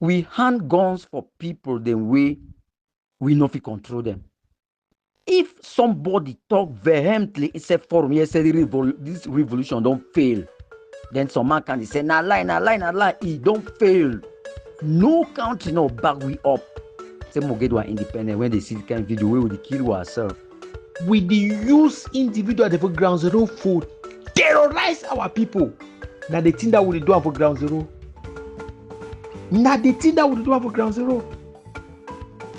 We hand guns for people the way we no fit control them. If somebody talk vehemently inside forum here say this revolution don't fail, then some man can say na lie, na lie, na lie, e don't fail. No country no back we up. Say mo get one independent when they see the kind of video wey we dey kill ourselves. We dey use individual dey for ground zero for terrorize our people. Na the thing that we dey do am for ground zero. Na the thing that we dey do am for ground zero.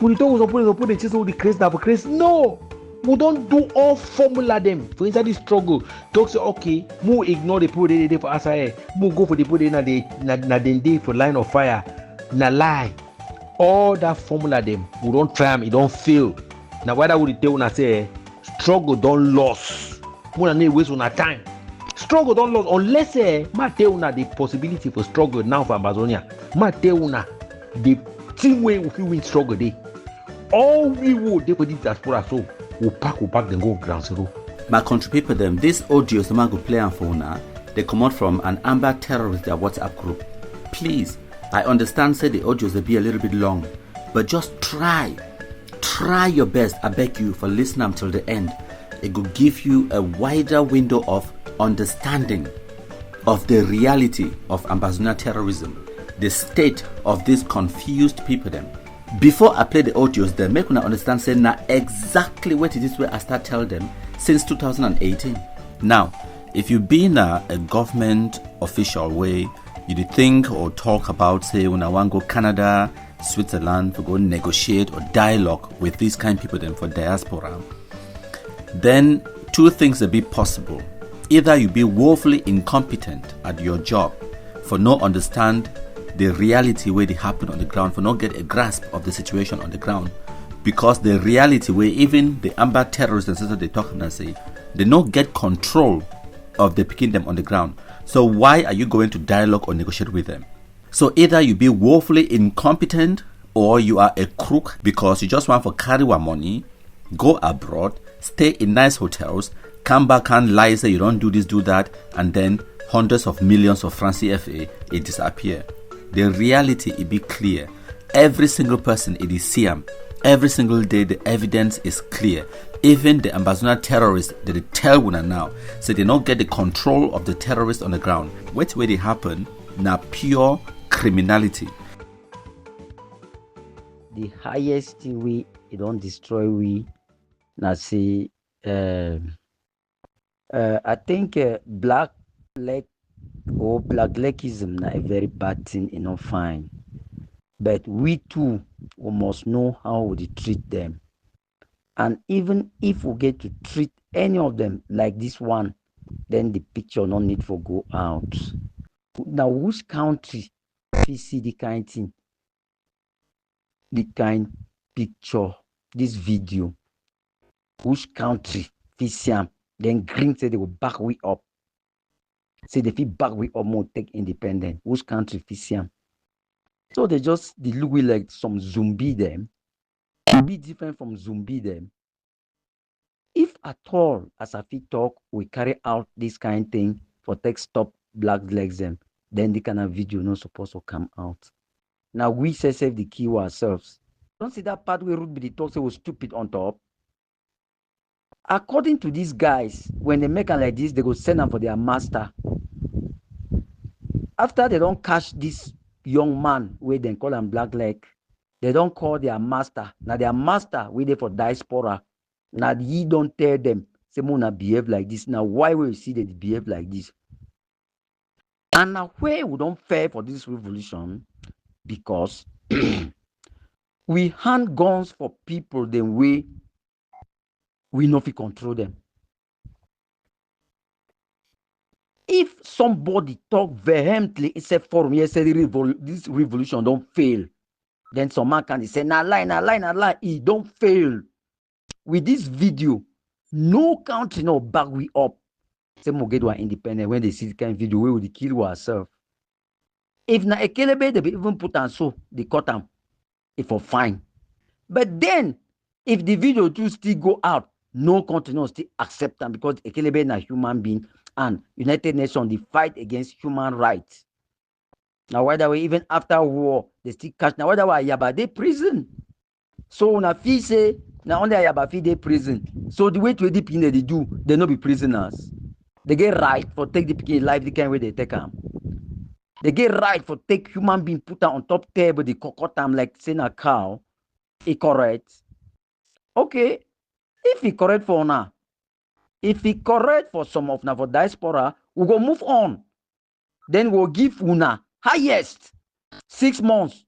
We dey talk with some people dey chase all the craze na for craze. No, we don do all formula them for inside this struggle. Talk say okay, mo ignore the people dey dey for outside. Mo go for the people dey na dem dey for line of fire. Na lie. All that formula them we don try am, e don fail. Na why that we dey tell una say struggle don lost. Una no waste una time. Struggle don lost unless ma tell una the possibility for struggle now for Ambazonia. Ma tell una the thing wey we fit win struggle dey. All we will dey for this diaspora so we pack dem go ground zero. My country people them, this audio the man go play am for una. They come out from an Amber terrorist their WhatsApp group. Please, I understand say the audios will be a little bit long, but just try your best. I beg you for listening until the end. It will give you a wider window of understanding of the reality of Ambazonia terrorism, the state of these confused people them. Before I play the audios, then make una understand say now exactly what it is where I start tell them since 2018. Now, if you been a government official way, you did think or talk about say when I want go Canada, Switzerland to go negotiate or dialogue with these kind of people then for diaspora, then two things will be possible. Either you be woefully incompetent at your job for not understand the reality where they happen on the ground, for not get a grasp of the situation on the ground, because the reality where even the Amber terrorists and stuff they talk and say they not get control of the picking them on the ground. So why are you going to dialogue or negotiate with them? So either you be woefully incompetent or you are a crook because you just want to carry one money, go abroad, stay in nice hotels, come back and lie, say you don't do this, do that, and then hundreds of millions of francs CFA, it disappear. The reality, it be clear. Every single person, it is Siam. Every single day, the evidence is clear. Even the Ambazonia terrorists, they tell una now, say they don't get the control of the terrorists on the ground. What way they happen? Now pure criminality. The highest we it don't destroy we. Now see, I think black leg or black legism na a very bad thing, fine. But we too, we must know how we treat them. And even if we get to treat any of them like this one, then the picture no need for go out. Now, which country we see the kind thing, the kind picture, this video? Which country we see them? Then Green say they will back we up. Say they feel back we up more take independent. Which country we see them? So they look like some zombie them. Be different from zombie them. If at all, as I fit talk, we carry out this kind of thing for take stop black legs them, then the kind of video not supposed to come out. Now we say save the key ourselves. Don't see that part where Ruth be the talk say was stupid on top. According to these guys, when they make them like this, they go send them for their master. After they don't catch this young man where they call him black leg, they don't call their master. Now their master wait for Diaspora. Now ye don't tell them, say Mona behave like this. Now why will you see they behave like this? And now where we don't fair for this revolution, because we hand guns for people the way we no fit control them. If somebody talk vehemently inside forum here say this revolution don't fail, then some man can say na lie, na lie, na lie, it don't fail. With this video, no country no back we up. Say mo get one independent when they see the kind of video where we kill ourselves. If na Ekelebe, they be even put on so they cut them if for fine. But then if the video too still go out, no country no still accept them because Ekelebe na human being and United Nations they fight against human rights. Now why that way even after war they still catch. Now why that way Ayaba they prison. So una feel say now only Ayaba feel they prison. So the way to the pikin they do, they no be prisoners. They get right for take the pikin life the kind way they take them. They get right for take human being put am on top table, they cockot am like saying a cow. It correct. Okay, if he correct for una, if he correct for some of na for diaspora, we go move on. Then we'll give una highest 6 months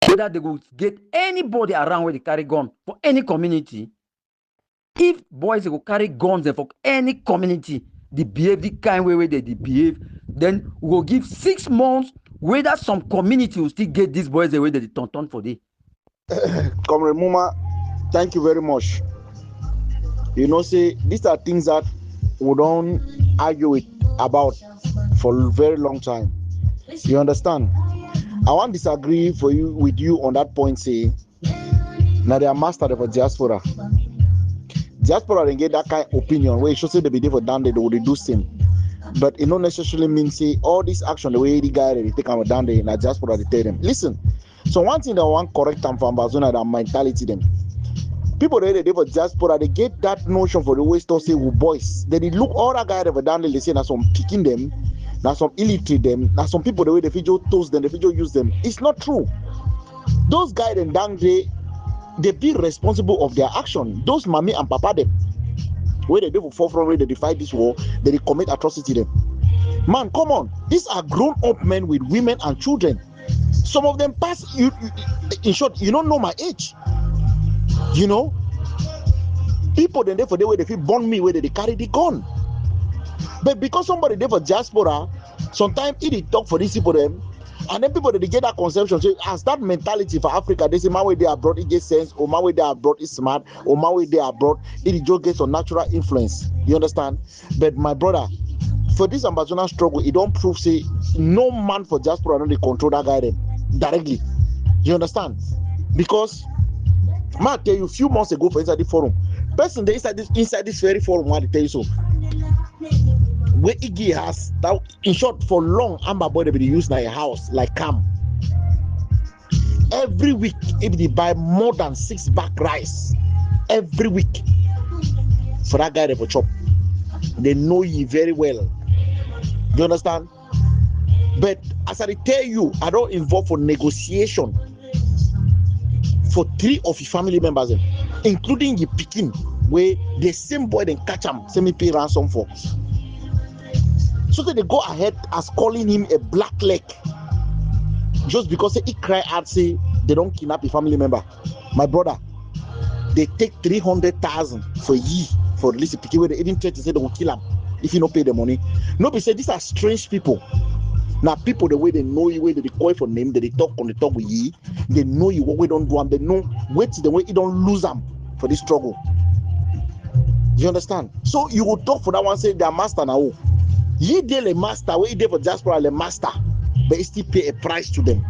whether they go get anybody around where they carry gun for any community. If boys they go carry guns for any community, they behave the kind way where they behave, then we will give 6 months whether some community will still get these boys the way that they turn for day. Comrade Muma, thank you very much. You know, say these are things that we don't argue with about for a very long time. You understand? I want to disagree with you on that point. Say, now they are mastered for diaspora. Diaspora they get that kind of opinion where you should say they be there for down there, they will do same. But it don't necessarily mean say all this action the way the guy they take them down there in a diaspora they tell them. Listen, so one thing that I want correct them for Ambazonia that mentality them. People they for diaspora they get that notion for the way to say with boys. They look all that guy ever down there they say now some picking them, now some illiterate them, now some people the way they feel toast them, they feel use them. It's not true. Those guys and down there they be responsible of their action. Those mommy and papa them where they do for forefront where they fight this war, they commit atrocity them. Man, come on. These are grown-up men with women and children. Some of them pass you in short, you don't know my age. You know? People then there for the way they feel born me where they carry the gun. But because somebody there for diaspora, sometimes it talk for these people them. And then people they get that conception. So as that mentality for Africa, they say my way they are brought it gets sense, or my way they are brought is smart, or my way they are brought it just gets some natural influence. You understand? But my brother, for this Ambazonia struggle, it don't prove say no man for diaspora don't they control that guy then directly. You understand? Because man tell you a few months ago for inside the forum, person they inside this very forum want to tell you so. Where Iggy has that in short for long Amber boy they be used in a house like cam. Every week if they buy more than 6 back rice every week for that guy they for chop. They know you very well. You understand? But as I tell you, I don't involve for negotiation for 3 of your family members, including your picking, where the same boy then catch him, send me pay ransom for. So that they go ahead as calling him a black leg just because he cry out say they don't kidnap a family member. My brother, they take 300,000 for ye for at least a picky where they even try to say they will kill him if you don't pay the money. Nobody say these are strange people. Now people the way they know you, way they call for name, that they talk on the talk with ye, they know you what we don't do, and they know wait till the way you don't lose them for this struggle. You understand? So you will talk for that one, say their master now. Ye deal a master, where you deal for diaspora a master, but you still pay a price to them.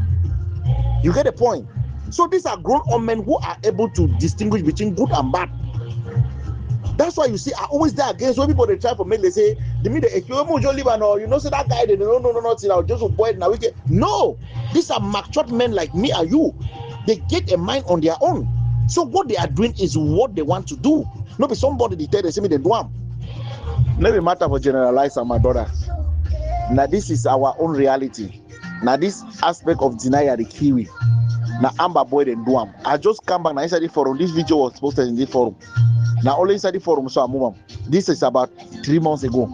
You get the point? So these are grown-up men who are able to distinguish between good and bad. That's why you see, I always there against when people they try for me, they say, they mean the you know, say that guy, they no, nothing, I'll just avoid now. No, these are matured men like me and you. They get a mind on their own. So what they are doing is what they want to do. Not be somebody they tell they say me they do them. Never matter for generalize, my brother. Now this is our own reality. Now this aspect of denial the Kiwi. Now Amber boy they do them. I just come back now inside the forum. This video was posted in the forum. Now only inside the forum, so I move on. This is about 3 months ago.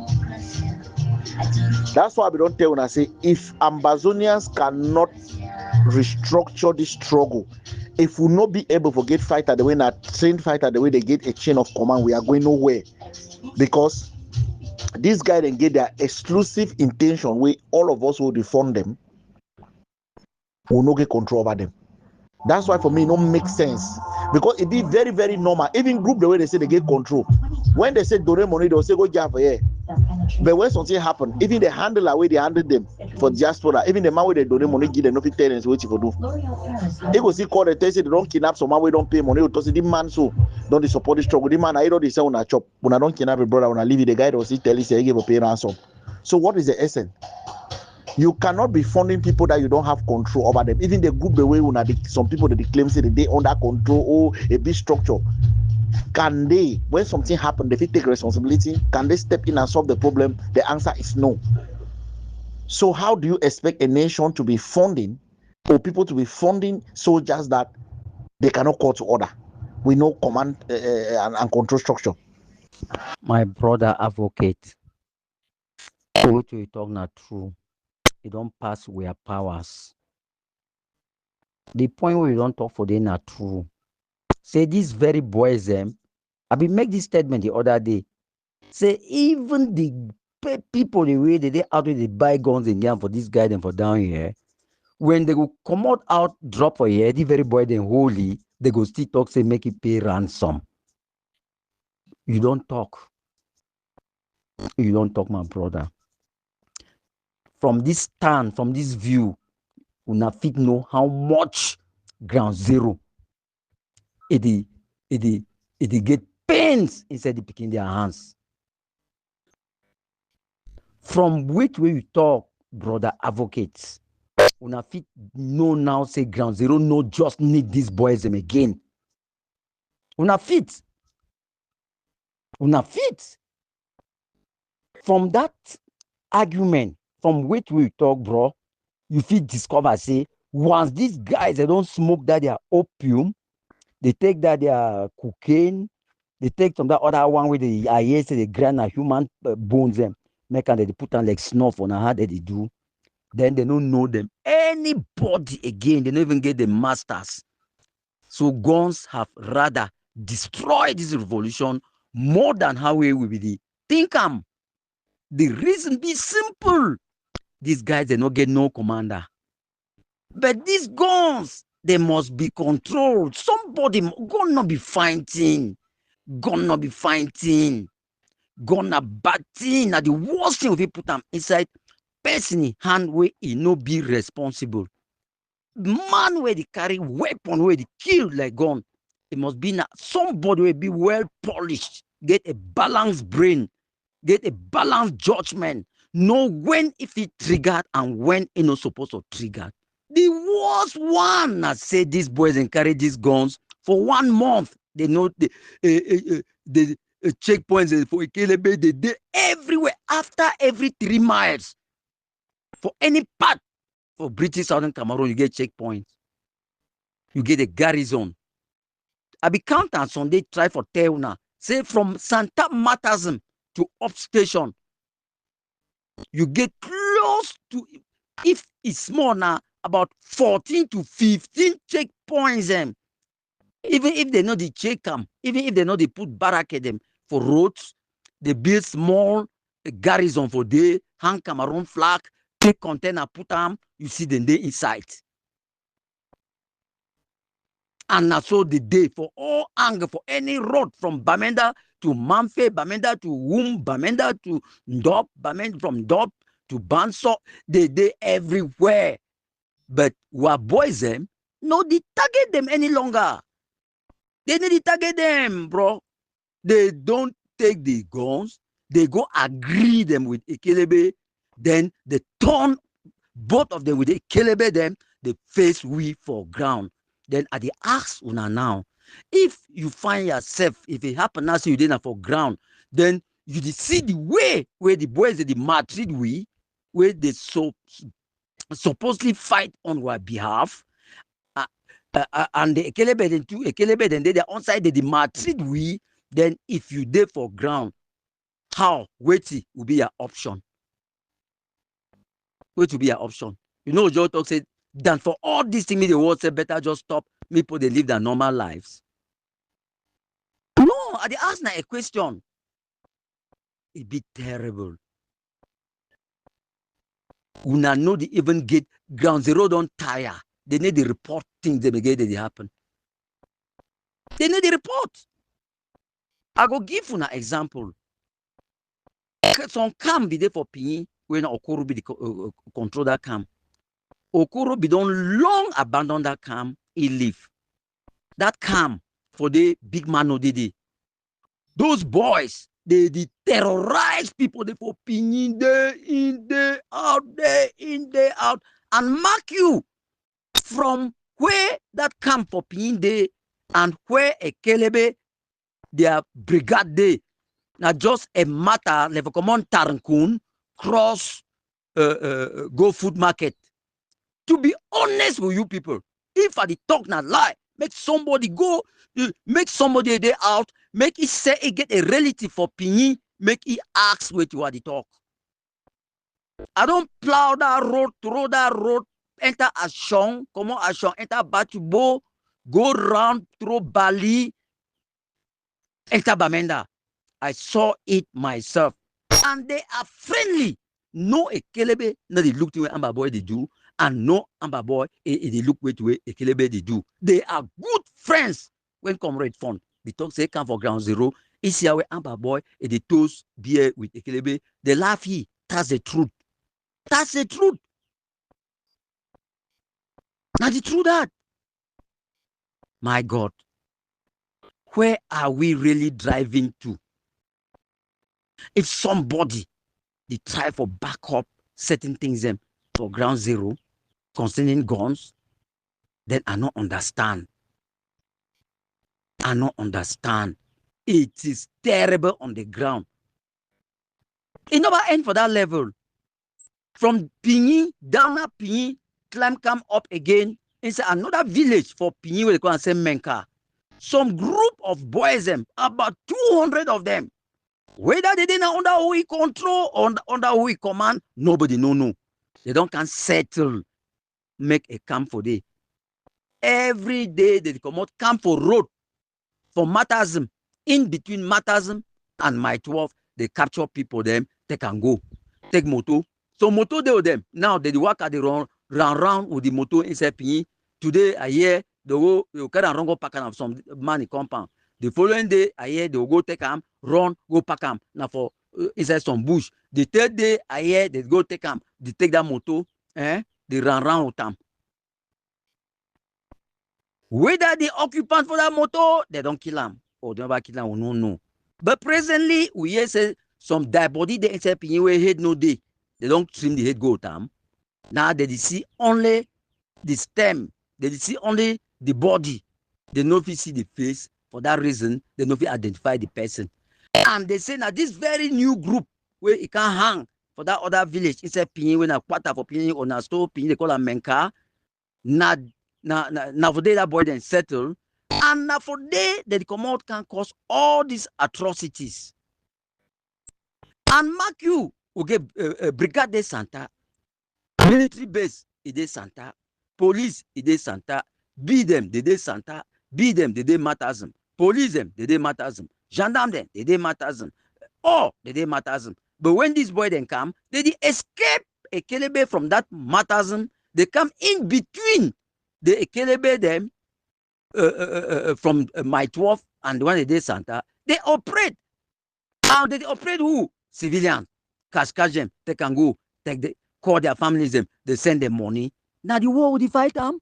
That's why we don't tell when I say if Ambazonians cannot restructure this struggle, if we not be able to get fighter the way that trained fighter the way they get a chain of command, we are going nowhere. Because these guys then get their exclusive intention where all of us will defund them, will not get control over them. That's why for me it don't make sense. Because it be very, very normal. Even group the way they say they get control. When they say donate money, they'll say go jam for here. But when something happen, even the handler way they handle them for diaspora, even the man where they donate money, give them nothing tell us what you for do. They go see call they say they don't kidnap some man, we don't pay money. To say the man so don't they support the struggle. The man I don't say on a chop. When I don't kidnap a brother, when I leave the guy, they'll see tell you say he give a pay ransom. So what is the essence? You cannot be funding people that you don't have control over them. Even the group, the way some people that they claim say that they under control or a big structure. Can they, when something happens, they take responsibility? Can they step in and solve the problem? The answer is no. So how do you expect a nation to be funding or people to be funding soldiers that they cannot call to order? We know command and control structure. My brother advocate, what you talk not true. You don't pass where powers. The point where you don't talk for them not true. Say these very boys them. I been make this statement the other day. Say even the people the way they out with the buy guns in here for this guy and for down here. When they go come out drop for here, the very boy then holy, they go still talk say make it pay ransom. You don't talk. You don't talk, my brother. From this stand, from this view, una fit know how much ground zero it get pains inside the picking their hands. From which way you talk, brother advocates, una fit know now say ground zero no just need these boys them again. Una fit. From that argument, from which we talk, bro, you fit discover say once these guys they don't smoke that their opium, they take that their cocaine, they take some that other one where I hear say they grind a human bones them, make and they put on like snuff on how they do. Then they don't know them anybody again. They don't even get the masters. So guns have rather destroyed this revolution more than how we will be the think am. The reason be simple. These guys they not get no commander. But these guns, they must be controlled. Somebody gonna be fighting. Gonna be fighting. Gonna batting. Now the worst thing if you put them inside person hand where he no be responsible. Man where they carry weapon where they kill like gun. It must be somebody will be well polished, get a balanced brain, get a balanced judgment, know when if it triggered and when it not supposed to trigger. The worst one that said these boys and carry these guns for 1 month. They know the checkpoints for Ikelebe, they did everywhere after every 3 miles. For any part for British Southern Cameroon, you get checkpoints. You get a garrison. I be count on Sunday try for Teuna. Say from Santa Matasm to up station. You get close to, if it's small now, about 14 to 15 checkpoints them. Even if they know the check them, even if they know they put barrack them for roads, they build small garrison for day, hang Cameroon flag, take container, put them, you see them there inside. And that's so the day for all angle, for any road from Bamenda to Manfe, Bamenda to Wum, Bamenda to Ndop, Bamenda from Ndop to Banso, they everywhere. But our boys them, no, they target them any longer. They need to target them, bro. They don't take the guns. They go agree them with Ikelebe. Then they turn both of them with Ikelebe them. They face we for ground. Then at the ask una now, if you find yourself, if it happen now, so you didn't for ground, then you see the way where the boys the maltreat we, where they supposedly fight on our behalf, and the Ekelebe then too, Ekelebe then they on side they maltreat we. Then if you there for ground, how waiting will be your option? Wait will be your option. You know, Joe talk said, than for all these things, the world say better just stop people they live their normal lives. No, I dey ask now a question. It be terrible. Una know they even get ground zero don't tire. They need the report things they get they happen. They need the report. I go give you an example. Some camp be there for Pinyi when Okoro be the control that camp. Okoro be don't long abandon that camp, he leave. That camp for the big man no did. Those boys, They terrorize people. They for pinging day in, day out, day in, day out. And mark you, from where that camp for pinging day and where a Kelebe, their brigade day, now just a matter, level common Tarankun, cross go food market. To be honest with you people, if I talk not lie, make somebody go, make somebody day out, make it say it get a relative for pinging, make it ask what you are the talk. I don't plow that road, through that road, enter Ashong, come on Ashong, enter Batubo, go round through Bali, enter Bamenda. I saw it myself. And they are friendly. No Ekelebe, no they look to what Amber Boy they do, and no Amber Boy they look way to what Ekelebe they do. They are good friends when Comrade Fund. They talk say come for ground zero. It's here where Amber Boy they toast beer with Ekelebe. They laugh he. That's the truth. That's the truth. Now the truth that. My God. Where are we really driving to? If somebody they try for backup certain things them for ground zero concerning guns, then I don't understand. I don't understand. It is terrible on the ground. It never end for that level. From Pinyi, down at Pinyi, climb come up again inside another village for Pinyi where they call and say Menka. Some group of boys them, about 200 of them. Whether they didn't under who we control or under who we command, nobody no. They don't can settle, make a camp for day. Every day they come out camp for road for Matasm. In between Matasm and my 12, they capture people them, they can go. Take moto. So moto they with them. Now they work at the round with the moto inside Pinyi. Today I hear they go carry and run go pack am some money compound. The following day I hear they will go take them, run, go pack them. Now for inside some bush. The third day I hear they go take them, they take that moto, they run with them. Whether the occupant for that motor, they don't kill them. Or they never kill them, we don't know. But presently, we hear say some dead body they inside Pinyi head no day. They don't trim the head go tam. Now they see only the stem. They see only the body. They don't see the face. For that reason, they don't identify the person. And they say now this very new group where it can hang for that other village inside Pinyi, when a quarter for Pinyi or na store Pinyi, they call them Menka. Now for day that boy then settle, and now for day that come out can cause all these atrocities. And mark you, okay, Brigade de Santa, military base, it is Santa, police, it is Santa, be them, they de Santa, be them, they de Matasm, police them, they de Matasm, gendarme them, they de Matasm, all they de Matasm. But when this boy then come, they de escape a Kelebe from that Matasm, they come in between the Ekelebe them from my 12 and when they did Santa, they operate. How they operate who? Civilians. Cash them, they can go, call their families them, they send them money. Now the war will fight them.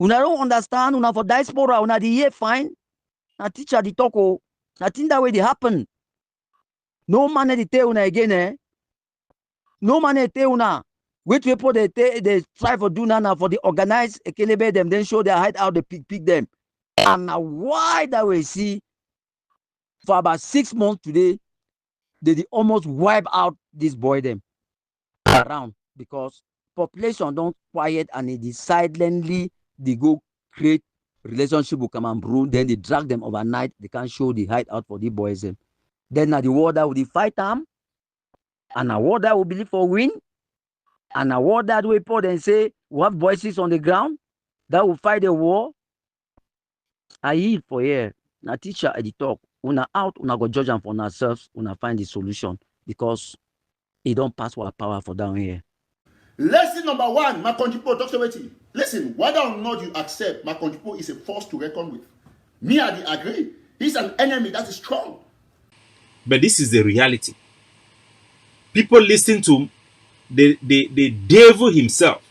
Una don't understand, una for diaspora, una the year fine. Now teacher the talk, now think that way they happen. No man they tell una again, No man they tell una. Which people they try for do now for the organized Ekelebe them, then show their height out, they pick them. And now why that we see for about 6 months today, they almost wipe out this boy them around because population don't quiet and they silently they go create relationship with come and brew, then they drag them overnight, they can't show the height out for the boys them. Then now the warder will fight them, and a warder will believe for win. And a war that way put and say we have voices on the ground that will fight the war. I heal for here. Now teacher at the talk. Una out, una go judge them for ourselves, una find the solution because it don't pass our power for down here. Lesson number one, my country people talk about it. Listen, whether or not you accept, my country people is a force to reckon with. Me, I agree. He's an enemy that is strong. But this is the reality. People listen to the devil himself,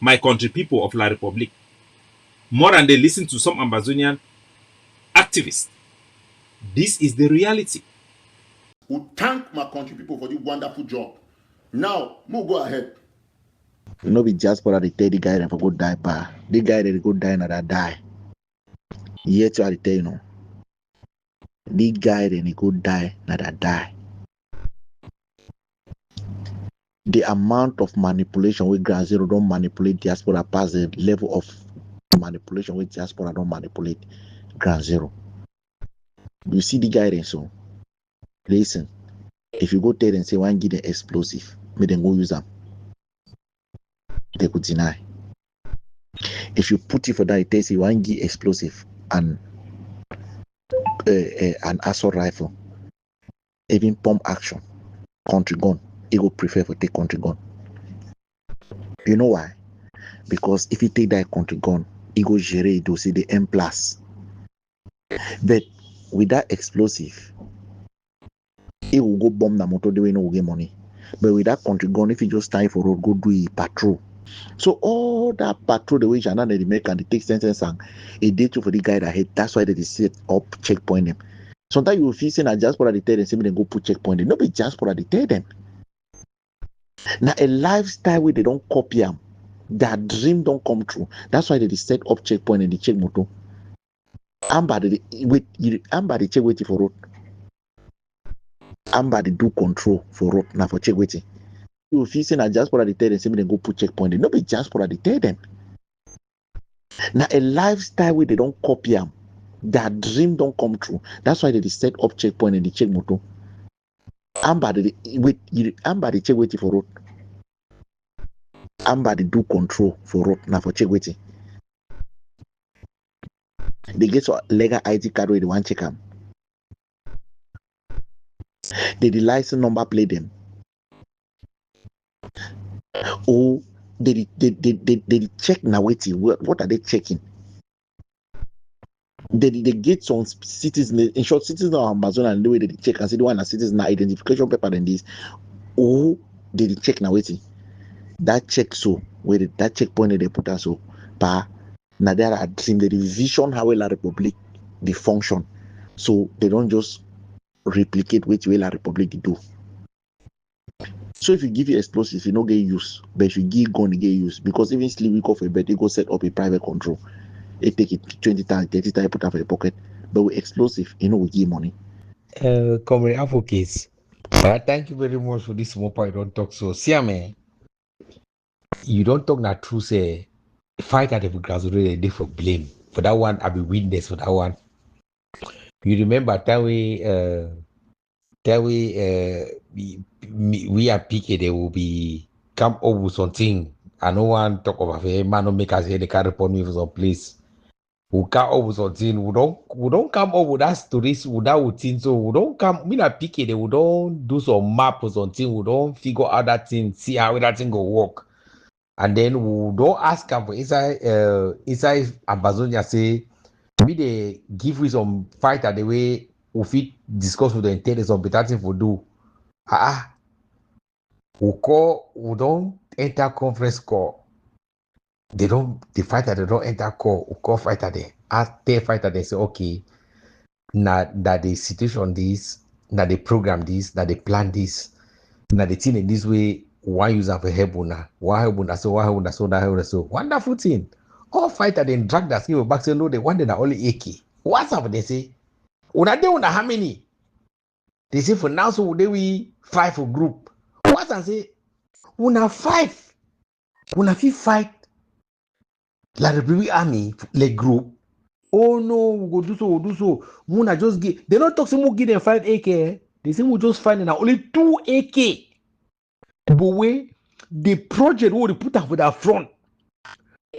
my country people of La Republic, more than they listen to some Ambazonian activists. This is the reality. We thank my country people for the wonderful job. Now, we'll go ahead. You know, be Diaspora, they tell the guy that for go die, pa. The guy that go die, na that die. Yet I tell you, know. The guy that go die, na that die. The amount of manipulation with Ground Zero don't manipulate Diaspora past the level of manipulation with Diaspora don't manipulate Ground Zero. You see the guy then, so listen. If you go tell them say one give them explosive, make them go use them. They could deny. If you put it for that, it tells you one give explosive and an assault rifle, even pump action, country gun, he go prefer for take country gun. You know why? Because if you take that country gun, he go gere it to see the M plus. But with that explosive, he will go bomb the motor the way no will get money. But with that country gun, if you just time for road, go do a patrol. So all that patrol the way Jana they make and they take sentence and a day to for the guy that hit. That's why they set up checkpoint them. Sometimes you will feel saying that Diaspora they tell them, say they go put checkpoint them. No be Diaspora they tell them. Now a lifestyle where they don't copy them, their dream don't come true. That's why they set up checkpoint and they check motor. Amber they check waiting for road. Amber they do control for road now for check waiting. You will feel saying that Diaspora they tell them, say they go put checkpoint them. No be Diaspora they tell them. Now a lifestyle where they don't copy them, their dream don't come true. That's why they set up checkpoint and they check motor. Amber they check waiting for road. Amber they do control for road now for check waiting. They get so legal ID card where they want check them. They the license number plate them. Oh, they check now waiting. What are they checking? They get some citizens, in short, citizens of Ambazonia, and the way they check and see the one that citizens identification paper than this. Oh, they check now waiting. That check so where that checkpoint they put us so pa now there are dream the vision how La Republic they function. So they don't just replicate which way La Republic they do. So if you give you explosives, you don't get use. But if you give gun, you get use. Because even sleep week off a bed, you go set up a private control. They take it 20 times, 30 times, put it for the pocket. But with explosive, you know we give money. Comrade advocates, thank you very much for this small part. You don't talk so. See, man, you don't talk that true. Say, fight at the grassroots, they for blame for that one. I be witness for that one. You remember that way? We are PK. They will be come up with something. I no one talk about it. Man, don't make us here. They can't report me for some place. We come up with something. We don't come up with that stories without routine. So we don't come. Me na PK. They we don't do some map or something. We don't figure out that thing. See how that thing go work. And then we don't ask them for inside Ambazonia say me they give we some fighter the way we fit discuss with the intelligence on better thing for do. We don't enter conference call. The fighter they don't enter call. We call fighter they ask their fighter they say okay. Now that the situation this, now the program this, now the plan this, now the thing in this way. Why use for Hebuna? Why Hebuna? So wonderful thing. All fighter then drag that skill back say no, they want that only AK. What's up? They say, una how many? They say for now, so they we 5 for group. What's and say, una 5. Una fit fight La Republic Army, like group. Oh no, we go do so. Muna just give. They don't talk. Say we give them 5 AK. They say we just find now only 2 AK. But way the project we put up for that front.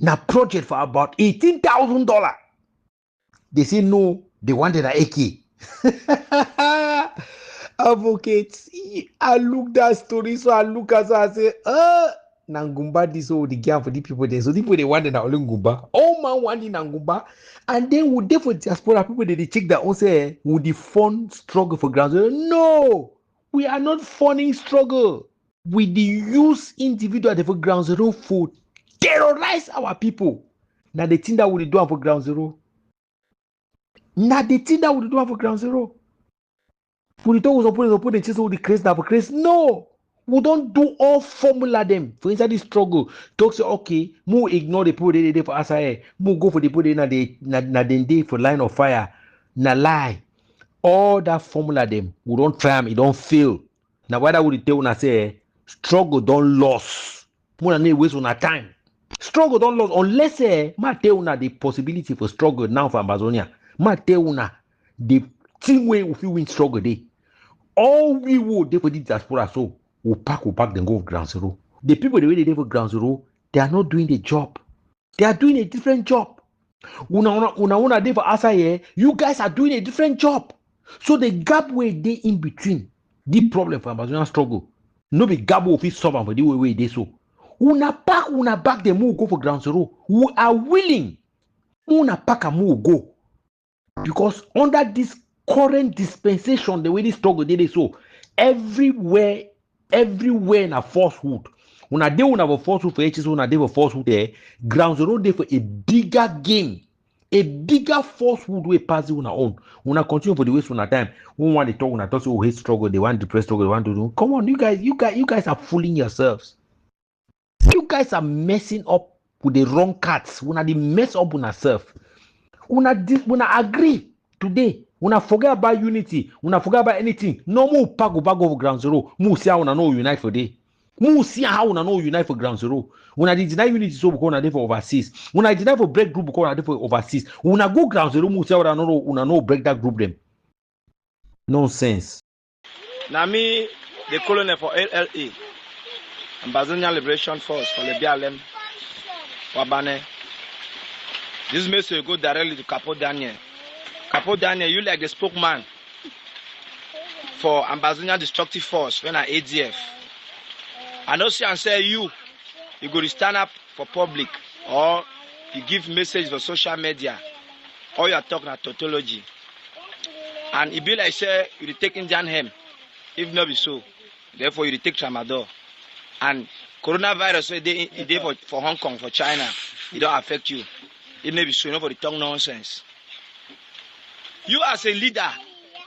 Now project for about $18,000. They say no, they wanted an AK. Advocates, I look that story, so I look at I say, Nangumba this all the game for the people there. So the people they wanted na only Ngumba. All man wanted Nangumba. And then would they for diaspora people they check that also say would the fund struggle for ground? No, we are not funding struggle. With the use individual for ground zero for terrorize our people. Now the thing that we do for ground zero. Now the thing that we do for ground zero. We talk with put the chisel with the craze now for craze. No, we don't do all formula them. For inside this struggle, talk say okay, more ignore the people they for SIA, more go for the people they na day for line of fire, na lie. All that formula them, we don't try them, it don't fail. Now why that would tell una say struggle don't lose. More than waste on our time. Struggle don't lose unless ma tell una the possibility for struggle now for Ambazonia. Ma tell una the team way if you win struggle day. All we will do for the diaspora so we pack then go ground zero. The people the way they do for ground zero, they are not doing the job. They are doing a different job. Una day for Asaye, you guys are doing a different job. So the gap where they in between the problem for Amazonian struggle. No be gap will fit solve for the way they so. Una back them will go for ground zero. We are willing. Una pack and move go. Because under this current dispensation, the way this struggle did it so everywhere in a falsehood. When I do have a falsehood for HS, when I do a falsehood there, ground zero there for a bigger game, a bigger falsehood way pass on our own. When I continue for the waste on our time, when want to talk, when I talk to hate struggle, they want depressed struggle, they want to do. Come on, you guys are fooling yourselves. You guys are messing up with the wrong cards. When they mess up on ourselves. When I agree today, when I forget about unity, when I forget about anything, no more pack over ground zero. More see how una know unite for day. More see how una know unite for ground zero. When I deny unity, so because una dey for overseas. When I deny for break group, because una dey for overseas. When I go ground zero, more see how una know break that group them. Nonsense. Now me, the colonel for LLA, Ambazonia Liberation Force for the BLM, Wabane. This message go directly to Capo Daniel. Capo Daniel, you like the spokesman for Ambazonia Destructive Force when I ADF. I know see and say you go to stand up for public or you give message for social media or you are talking about tautology. And it be like say you take Indian hem. If not be so, therefore you take Tramadol. And coronavirus they for Hong Kong, for China, it don't affect you. It may be so enough for the tongue nonsense. You as a leader,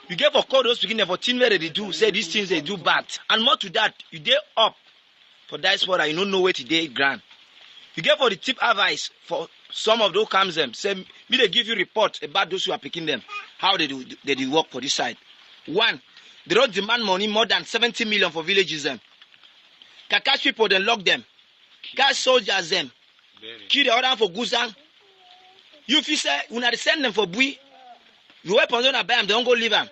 you get for call those beginning for things where they do, say these things they do bad. And more to that, you dey up for diaspora, you don't know where today grant. You get for the tip advice for some of those camps them. Say me they give you report about those who are picking them, how they do work for this side. One, they don't demand money more than 70 million for villages them. Can catch people, then lock them. Catch soldiers them. Kill the other for Guzang. You if you say when I send them for Bui, the weapons don't buy them, they don't go leave them.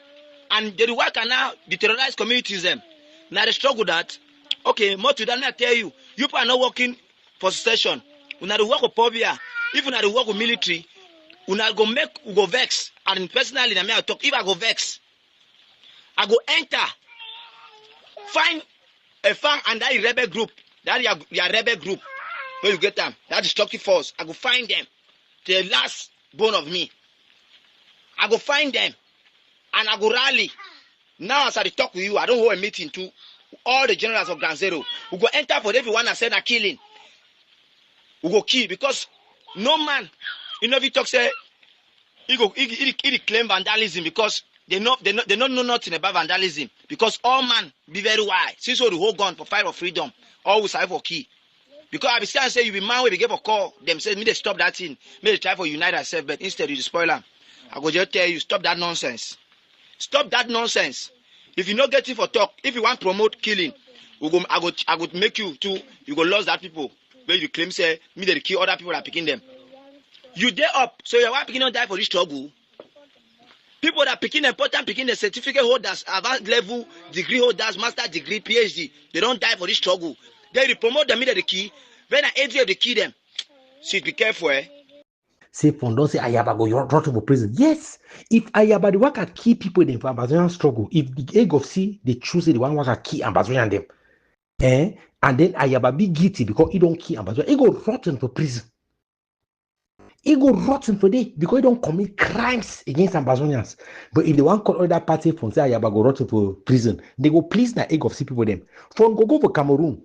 And they work and now the terrorized communities them. Now they struggle that. Okay, more to that I tell you, you are not working for station. When I work with Pobia, if you not work with military, when I go vex. And personally, I may talk. If I go vex, I go enter, find a fan and that rebel group. That your rebel group. Where you get them? That destructive force. I go find them. The last bone of me. I go find them and I go rally. Now as I talk with you, I don't hold a meeting to all the generals of Ground Zero. We go enter for everyone that said a killing. We go kill because no man, you know, if he talk say he claim vandalism because they don't know nothing about vandalism because all man be very wise. Since we the whole gun for fight for freedom, always fight for key. Because I be saying say you be man we give a call, them say me they stop that thing, me they try for unite ourselves, but instead you spoil them. I go just tell you, stop that nonsense. Stop that nonsense. If you not getting for talk, if you want to promote killing, I go make you too. You go lose that people. Where you claim say me they kill other people that picking them. You day up, so you want picking not die for this struggle. People that picking important, picking the certificate holders, advanced level, degree holders, master degree, PhD, they don't die for this struggle. They promote them in the key. When I enter the key them, so be careful, eh? Say Pondon say Ayaba go rot to prison. Yes, if Ayaba the one can key people in for Ambazonian struggle, if the egg of C they choose the one can key Ambazonian them, and then Ayaba be guilty because he don't key Ambazonian, he go rotten for prison. He go rotten for day because he don't commit crimes against Ambazonians. But if they want call other party from say Ayaba go rotten for prison, they go please the egg of C people them. From go for Cameroon,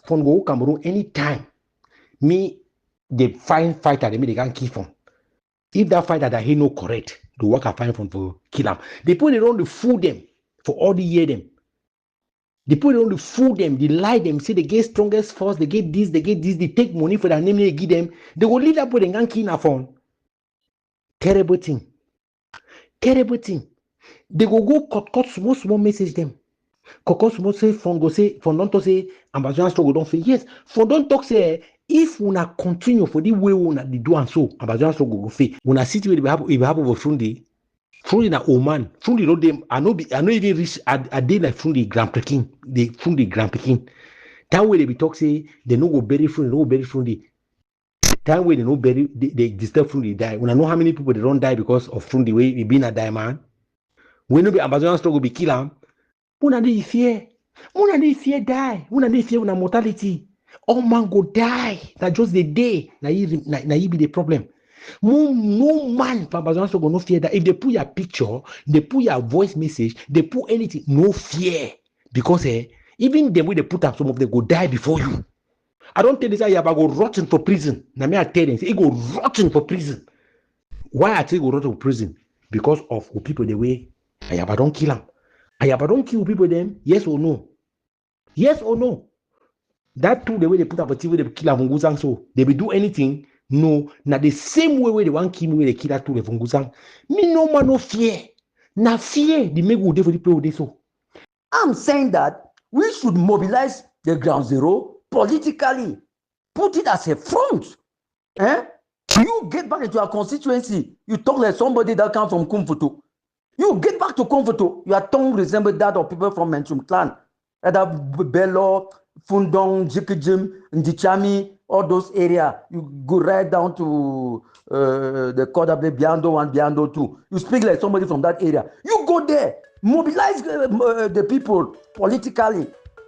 from go Cameroon anytime. Me the fine fighter they can't keep from. If that fighter that he no correct, the work I find from for kill him. They put it on the fool them. for all the year them. The people don't fool them, they lie them, say they get strongest force, they get this, they take money for their name, they give them. They will lead up with a key in a phone. Terrible thing. Terrible thing. They go cut small message them. Cut small say from go say from don't talk say Ambazonia struggle don't fail. Yes, from don't talk say if una continue for the way una they do and so Ambazonia struggle go fail. Una city where we have over Frundi. Frundi na Oman. Frundi no them. I know even reach a day like Frundi Grand Peking. The Frundi Grand Peking. That way they be talk say they no go bury Frundi, no go bury Frundi. That way they no bury they disturb Frundi die. When I know how many people they don't die because of Frundi way he been a die man. When no be Ambazonia struggle be kill am. Una dey fear die. Una dey fear una mortality. All man go die. That just the day. Na you be the problem. No man from Ambazonia struggle no fear that. If they put your picture, they put your voice message, they put anything, no fear. Because even the way they put up, some of them go die before you. I don't tell this guy about go rotten for prison. Now me I tell them, say he go rotten for prison. Why I tell you go rotten for prison? Because of the people the way Ayaba don't kill him. Ayaba don't kill people them, yes or no? Yes or no? That too, the way they put up a TV, they kill Avunguzang, so they will do anything. No, now the same way they want kill me, where they kill that too, the Avunguzang. Me no man no fear. Na fear, the make good for the people so. I'm saying that we should mobilize the ground zero politically. Put it as a front. You get back into your constituency. You talk like somebody that comes from Kumfutu. You get back to Kumfutu. Your tongue resembles that of people from Menchum clan. Either Bello, Fundong, Jikijim, Ndichami, all those areas. You go right down to the Kodabe, Biando 1, Biando 2. You speak like somebody from that area. You go there. Mobilize the people politically.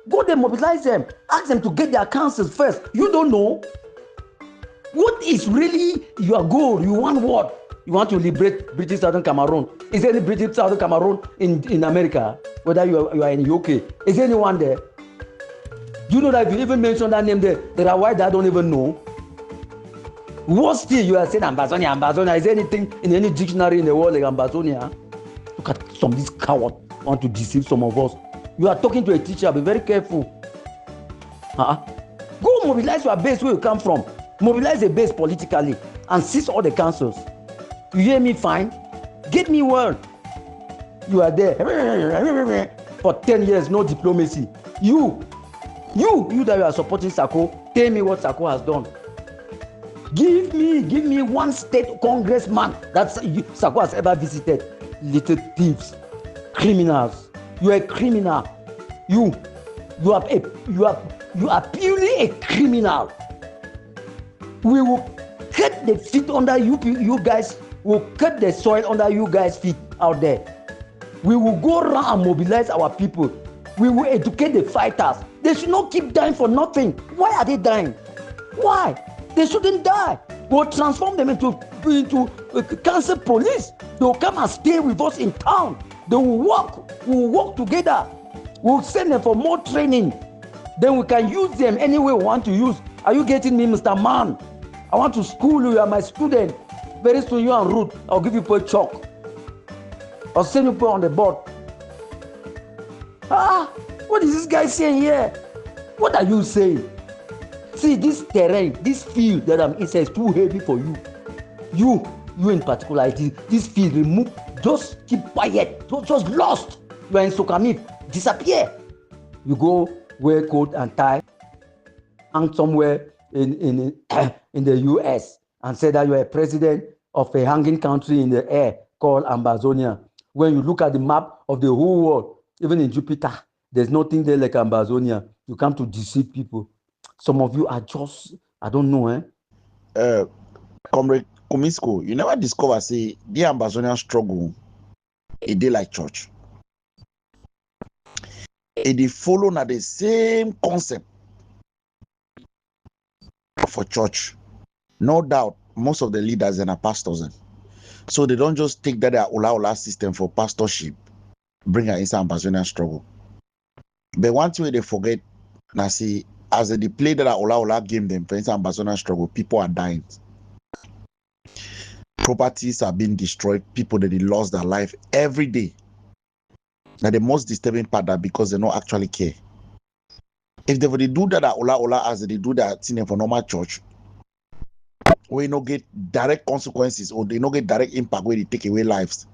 Go there, mobilize them. Ask them to get their councils first. You don't know. What is really your goal? You want what? You want to liberate British Southern Cameroon. Is there any British Southern Cameroon in America? Whether you are in the UK. Is there anyone there? Do you know that if you even mention that name there are white that don't even know? What still you are saying Ambazonia? Is there anything in any dictionary in the world like Ambazonia? Look at some of these cowards want to deceive some of us. You are talking to a teacher, be very careful. Go mobilize your base where you come from. Mobilize a base politically and seize all the councils. You hear me fine? Get me well. You are there for 10 years, no diplomacy. You that you are supporting Sako, tell me what Sako has done. Give me one state congressman that Sako has ever visited. Little thieves, criminals. You are a criminal. You are purely a criminal. We will cut the feet under you guys. We'll cut the soil under you guys' feet out there. We will go around and mobilize our people. We will educate the fighters. They should not keep dying for nothing. Why are they dying? Why? They shouldn't die. We'll transform them into council police. They will come and stay with us in town. They will work. We will work together. We'll send them for more training. Then we can use them any way we want to use. Are you getting me, Mr. Man? I want to school you. You are my student. Very soon you and Ruth, I'll give you per chalk. I'll send you per on the board. What is this guy saying here? What are you saying? See, this terrain, this field that I'm inside is too heavy for you. You in particular, this field, remove, just keep quiet, just lost. You are in Sokamif, disappear. You go wear coat and tie, hang somewhere in the US and say that you are a president of a hanging country in the air called Ambazonia. When you look at the map of the whole world, even in Jupiter, there's nothing there like Ambazonia. You come to deceive people. Some of you are just, I don't know, Comrade Komisco, you never discover, say, the Ambazonian struggle, a day like church. They follow now the same concept for church. No doubt, most of the leaders and pastors. So they don't just take that Ola system for pastorship, bring her inside Ambazonian struggle. But one thing they forget, now see, as they play that Ola game them for inside Ambazonian struggle, people are dying. Properties are being destroyed, people that they lost their life every day. Now the most disturbing part that because they don't actually care. If they would do that ola as they do that thing for normal church, we no get direct consequences or they no get direct impact where they take away lives.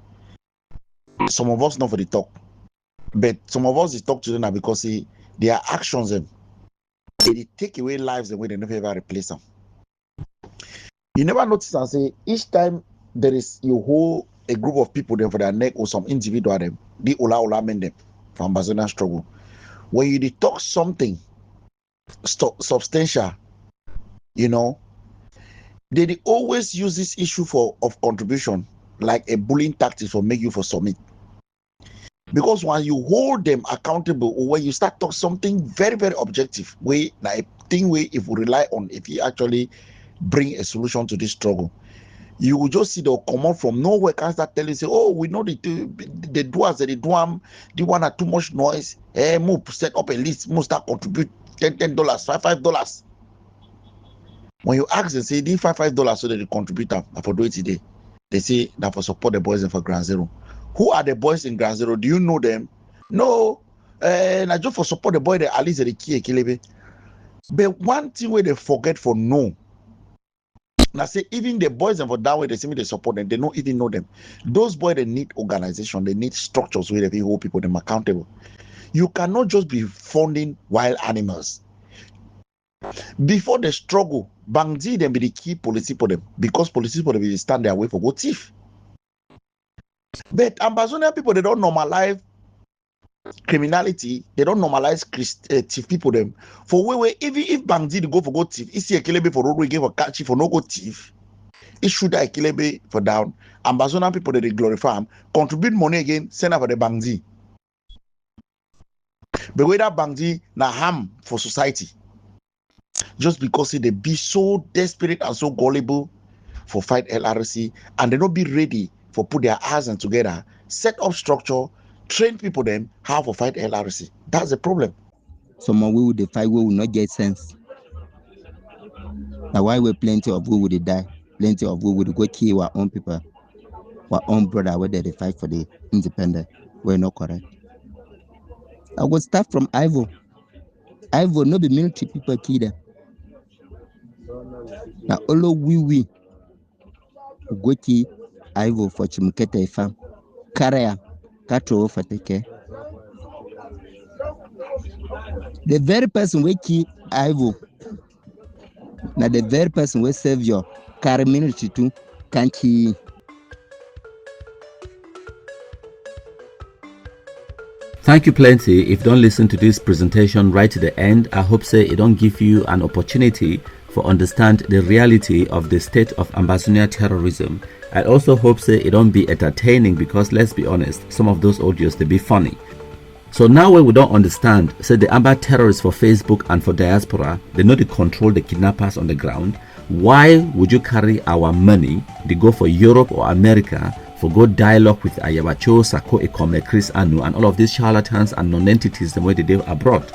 Some of us not for the talk, but some of us they talk to them now because their actions they take away lives the way they never ever replace them. You never notice and say each time there is you hold a group of people there for their neck or some individual them, the ola men them from Ambazonia struggle. When you talk something substantial, you know, they always use this issue of contribution like a bullying tactic for make you for submit. Because when you hold them accountable or when you start talk something very, very objective, way like a thing where if we rely on, if you actually bring a solution to this struggle, you will just see they'll come out from nowhere can start telling you, say, oh, we know the doers, the one are too much noise. Move, set up a list, move start contribute $10, $5. When you ask them, say, these $5 so that they contribute for do it today, they say that for support the boys and for Ground Zero. Who are the boys in Ground Zero? Do you know them? No. Not just for support the boy, at least the key kilebe. But one thing where they forget for no. Now say even the boys and for that way they say me they support them, they don't even know them. Those boys they need organization, they need structures where they hold people them accountable. You cannot just be funding wild animals. Before the struggle, Bangji them be the key policy for them because policy for them will stand their way for go thief. But Ambazonia people they don't normalize criminality, they don't normalize thief people them. For where even if Bangji go for go thief, it's a kilebe for road we give for catch for no go thief. It should a kilebe for down. Ambazonia people they glorify them, contribute money again, send up for the Bangji. But whether Bangji na harm for society. Just because they be so desperate and so gullible for fight LRC and they don't be ready for put their eyes and together, set up structure, train people them how to fight LRC. That's the problem. Some of we would fight, we will not get sense. Now why we plenty of we would die, plenty of we would go kill our own people, our own brother, whether they fight for the independent. We're not correct. I would start from Ivo. Ivo no be military people kill them. Now all we go kill Ivo for Chimukete farm. Karaya Kato for take care. The very person we kill Ivo. Now the very person we save your carry military too can't he? Thank you plenty. If you don't listen to this presentation right to the end, I hope say it don't give you an opportunity for understand the reality of the state of Ambazonia terrorism. I also hope say it don't be entertaining because let's be honest, some of those audios they be funny. So now when we don't understand, say the Amba terrorists for Facebook and for Diaspora, they know they control the kidnappers on the ground. Why would you carry our money, they go for Europe or America, for go dialogue with Ayabacho, Sako Ekome, Chris Anu, and all of these charlatans and non-entities the way they do abroad?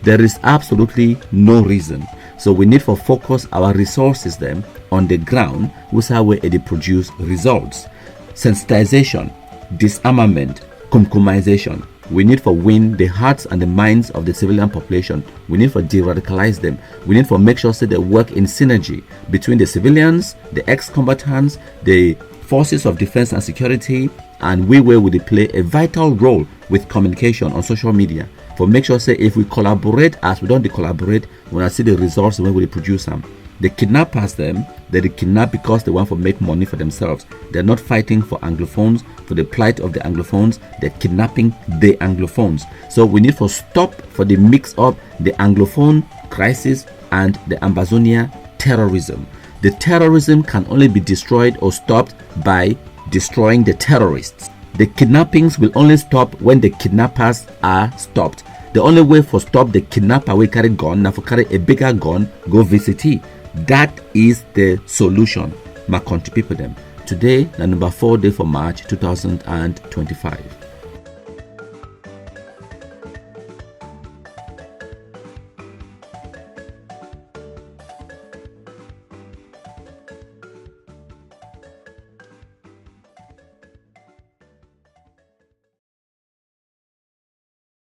There is absolutely no reason. So we need to focus our resources then on the ground, which are where they produce results. Sensitization, disarmament, kumkumization. We need for win the hearts and the minds of the civilian population. We need for de-radicalize them. We need for make sure that they work in synergy between the civilians, the ex-combatants, the forces of defense and security, and we will play a vital role with communication on social media. For make sure say if we collaborate as we don't collaborate, when I see the results when we produce them. The kidnappers them, they kidnap because they want to make money for themselves. They're not fighting for Anglophones, for the plight of the Anglophones. They're kidnapping the Anglophones. So we need to stop for the mix up the Anglophone crisis and the Ambazonia terrorism. The terrorism can only be destroyed or stopped by destroying the terrorists. The kidnappings will only stop when the kidnappers are stopped. The only way for stop the kidnapper we carry gun, now for carry a bigger gun, go visit he. That is the solution. My country people them. Today, the number 4 day for March 2025.